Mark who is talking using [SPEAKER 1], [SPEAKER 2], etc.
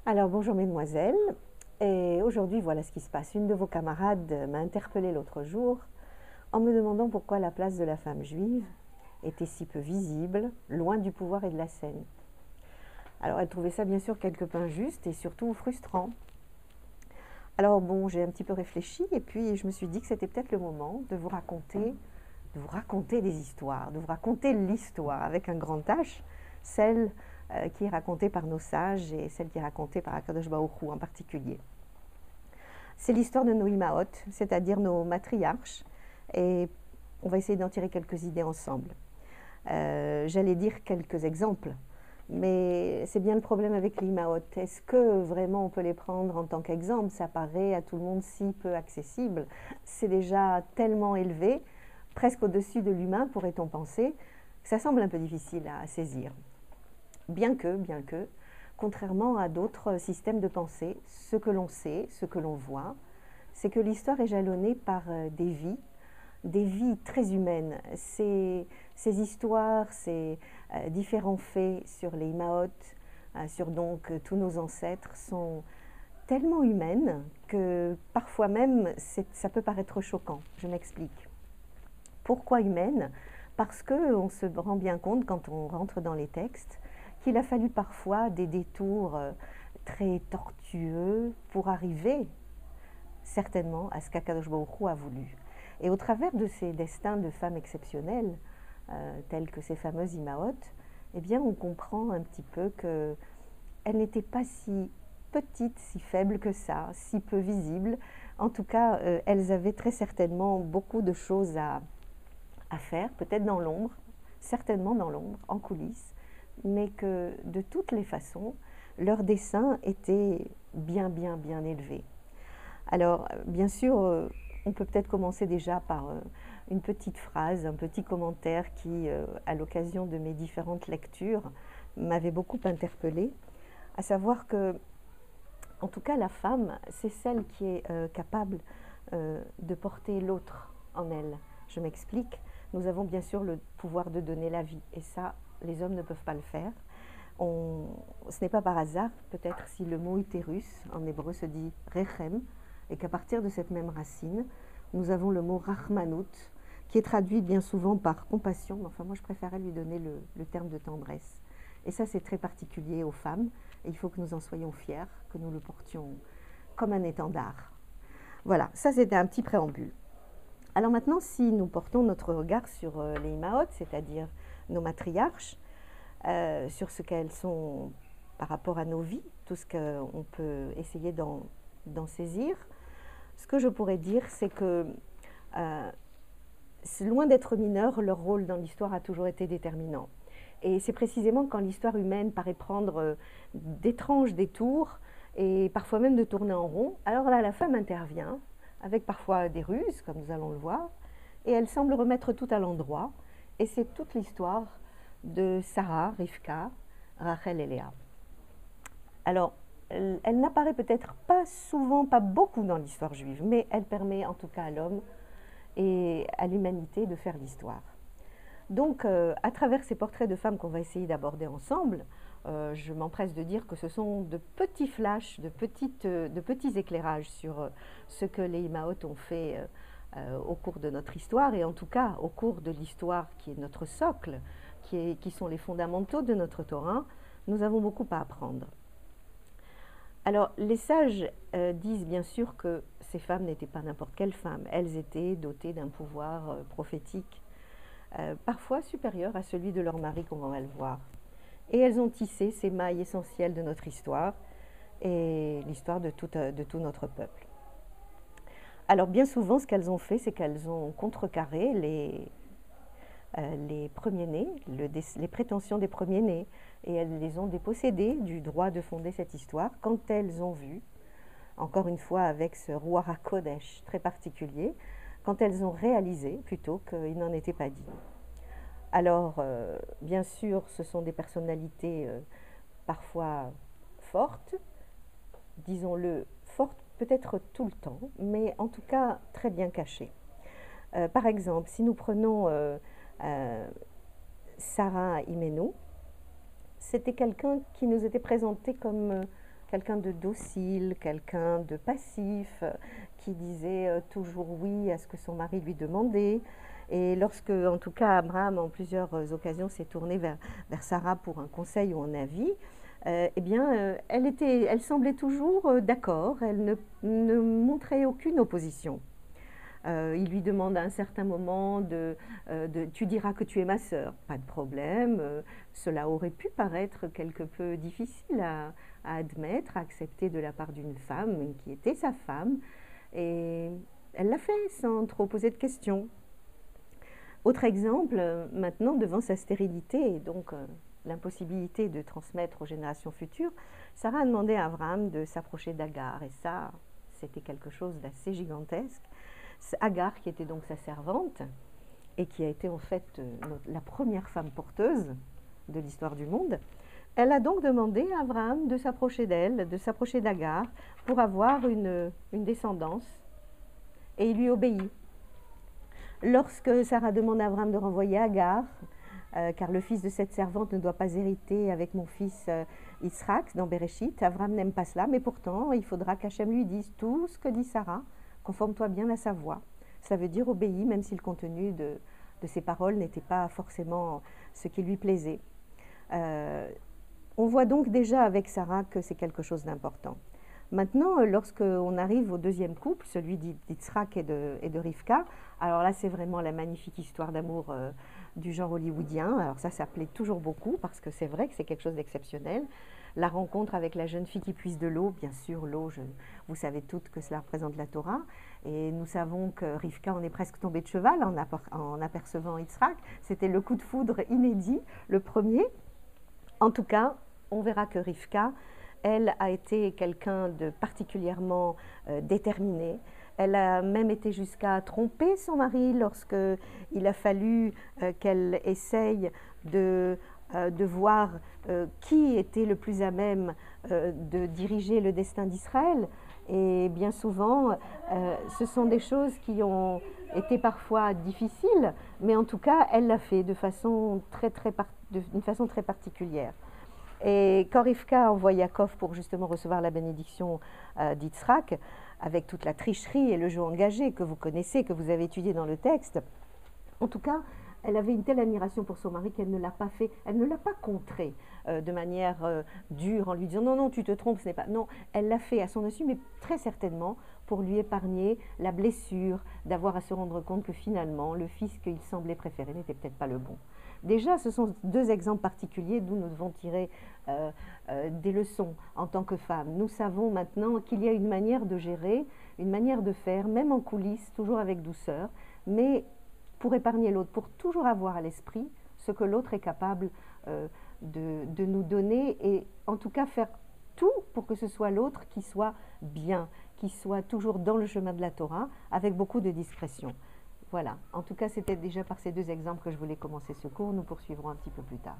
[SPEAKER 1] Alors bonjour mesdemoiselles, et aujourd'hui voilà ce qui se passe. Une de vos camarades m'a interpellée l'autre jour en me demandant pourquoi la place de la femme juive était si peu visible, loin du pouvoir et de la scène. Alors elle trouvait ça bien sûr quelque peu injuste et surtout frustrant. Alors bon, j'ai un petit peu réfléchi et puis je me suis dit que c'était peut-être le moment de vous raconter des histoires, de vous raconter l'histoire avec un grand H, celle qui est racontée par nos sages et celle qui est racontée par Akadosh Baruch Hu en particulier. C'est l'histoire de nos Imaot, c'est-à-dire nos matriarches, et on va essayer d'en tirer quelques idées ensemble. J'allais dire quelques exemples, mais c'est bien le problème avec les Imaot. Est-ce que vraiment on peut les prendre en tant qu'exemple? Ça paraît à tout le monde si peu accessible. C'est déjà tellement élevé, presque au-dessus de l'humain, pourrait-on penser, que ça semble un peu difficile à saisir. Bien que, contrairement à d'autres systèmes de pensée, ce que l'on sait, ce que l'on voit, c'est que l'histoire est jalonnée par des vies très humaines. Ces histoires, ces différents faits sur les Imaot, sur donc tous nos ancêtres, sont tellement humaines que parfois même ça peut paraître choquant. Je m'explique. Pourquoi humaines? Parce qu'on se rend bien compte quand on rentre dans les textes qu'il a fallu parfois des détours très tortueux pour arriver certainement à ce qu'Akadosh Baruch Hu a voulu. Et au travers de ces destins de femmes exceptionnelles, telles que ces fameuses Imaot, eh bien on comprend un petit peu qu'elles n'étaient pas si petites, si faibles que ça, si peu visibles. En tout cas, elles avaient très certainement beaucoup de choses à faire, peut-être dans l'ombre, certainement dans l'ombre, en coulisses, mais que de toutes les façons, leur dessein était bien élevé. Alors, bien sûr, on peut peut-être commencer déjà par une petite phrase, un petit commentaire qui, à l'occasion de mes différentes lectures, m'avait beaucoup interpellée, à savoir que, en tout cas, la femme, c'est celle qui est capable de porter l'autre en elle. Je m'explique. Nous avons bien sûr le pouvoir de donner la vie, et ça, les hommes ne peuvent pas le faire. Ce n'est pas par hasard, peut-être si le mot utérus, en hébreu, se dit rechem, et qu'à partir de cette même racine, nous avons le mot rachmanout, qui est traduit bien souvent par compassion, mais enfin moi je préférais lui donner le terme de tendresse. Et ça c'est très particulier aux femmes, et il faut que nous en soyons fiers, que nous le portions comme un étendard. Voilà, ça c'était un petit préambule. Alors maintenant, si nous portons notre regard sur les Imaot, c'est-à-dire nos matriarches, sur ce qu'elles sont par rapport à nos vies, tout ce qu'on peut essayer d'en saisir, ce que je pourrais dire, c'est que loin d'être mineur, leur rôle dans l'histoire a toujours été déterminant. Et c'est précisément quand l'histoire humaine paraît prendre d'étranges détours, et parfois même de tourner en rond, alors là, la femme intervient, avec parfois des ruses, comme nous allons le voir, et elle semble remettre tout à l'endroit, et c'est toute l'histoire de Sarah, Rivka, Rachel et Léa. Alors, elle n'apparaît peut-être pas souvent, pas beaucoup dans l'histoire juive, mais elle permet en tout cas à l'homme et à l'humanité de faire l'histoire. Donc, à travers ces portraits de femmes qu'on va essayer d'aborder ensemble, je m'empresse de dire que ce sont de petits flashs, de petits éclairages sur ce que les Imaot ont fait au cours de notre histoire, et en tout cas au cours de l'histoire qui est notre socle, qui sont les fondamentaux de notre Torah. Nous avons beaucoup à apprendre. Alors, les sages disent bien sûr que ces femmes n'étaient pas n'importe quelles femmes. Elles étaient dotées d'un pouvoir prophétique, parfois supérieur à celui de leur mari, comme on va le voir. Et elles ont tissé ces mailles essentielles de notre histoire et l'histoire de tout notre peuple. Alors, bien souvent, ce qu'elles ont fait, c'est qu'elles ont contrecarré les premiers-nés, les prétentions des premiers-nés, et elles les ont dépossédés du droit de fonder cette histoire quand elles ont vu, encore une fois avec ce Ruach HaKodesh très particulier, quand elles ont réalisé plutôt qu'il n'en était pas dit. Alors, bien sûr, ce sont des personnalités parfois fortes, disons-le, fortes peut-être tout le temps, mais en tout cas très bien cachées. Par exemple, si nous prenons Sarah Imenou, c'était quelqu'un qui nous était présenté comme quelqu'un de docile, quelqu'un de passif, qui disait toujours oui à ce que son mari lui demandait. Et lorsque, en tout cas, Abraham, en plusieurs occasions, s'est tourné vers Sarah pour un conseil ou un avis, eh bien, elle semblait toujours d'accord, elle ne montrait aucune opposition. Il lui demande à un certain moment tu diras que tu es ma sœur, pas de problème. Cela aurait pu paraître quelque peu difficile à admettre, à accepter de la part d'une femme qui était sa femme. Et elle l'a fait sans trop poser de questions. Autre exemple, maintenant, devant sa stérilité et donc l'impossibilité de transmettre aux générations futures, Sarah a demandé à Abraham de s'approcher d'Agar. Et ça, c'était quelque chose d'assez gigantesque. Agar, qui était donc sa servante, et qui a été en fait la première femme porteuse de l'histoire du monde, elle a donc demandé à Abraham de s'approcher d'elle, de s'approcher d'Agar, pour avoir une descendance, et il lui obéit. Lorsque Sarah demande à Abraham de renvoyer Agar, car le fils de cette servante ne doit pas hériter avec mon fils Yitzhak dans Bereshit, Abraham n'aime pas cela, mais pourtant il faudra qu'Hachem lui dise tout ce que dit Sarah. Conforme-toi bien à sa voix. Cela veut dire obéis, même si le contenu de ses paroles n'était pas forcément ce qui lui plaisait. On voit donc déjà avec Sarah que c'est quelque chose d'important. Maintenant, lorsqu'on arrive au deuxième couple, celui d'Yitzhak et de Rivka, alors là c'est vraiment la magnifique histoire d'amour du genre hollywoodien. Alors ça plaît toujours beaucoup parce que c'est vrai que c'est quelque chose d'exceptionnel. La rencontre avec la jeune fille qui puise de l'eau, bien sûr, l'eau, vous savez toutes que cela représente la Torah. Et nous savons que Rivka en est presque tombée de cheval en apercevant Yitzhak. C'était le coup de foudre inédit, le premier. En tout cas, on verra que Rivka, elle a été quelqu'un de particulièrement déterminé. Elle a même été jusqu'à tromper son mari lorsqu'il a fallu qu'elle essaye de voir qui était le plus à même de diriger le destin d'Israël. Et bien souvent, ce sont des choses qui ont été parfois difficiles, mais en tout cas, elle l'a fait d'une façon très particulière. Et quand Rivka envoie Yaakov pour justement recevoir la bénédiction d'Yitzhak, avec toute la tricherie et le jeu engagé que vous connaissez, que vous avez étudié dans le texte, en tout cas, elle avait une telle admiration pour son mari qu'elle ne l'a pas fait, elle ne l'a pas contré de manière dure en lui disant non, tu te trompes, ce n'est pas. Non, elle l'a fait à son insu, mais très certainement pour lui épargner la blessure d'avoir à se rendre compte que finalement, le fils qu'il semblait préférer n'était peut-être pas le bon. Déjà, ce sont deux exemples particuliers d'où nous devons tirer des leçons en tant que femmes. Nous savons maintenant qu'il y a une manière de gérer, une manière de faire, même en coulisses, toujours avec douceur, mais pour épargner l'autre, pour toujours avoir à l'esprit ce que l'autre est capable de nous donner et en tout cas faire tout pour que ce soit l'autre qui soit bien, qui soit toujours dans le chemin de la Torah avec beaucoup de discrétion. Voilà, en tout cas c'était déjà par ces deux exemples que je voulais commencer ce cours, nous poursuivrons un petit peu plus tard.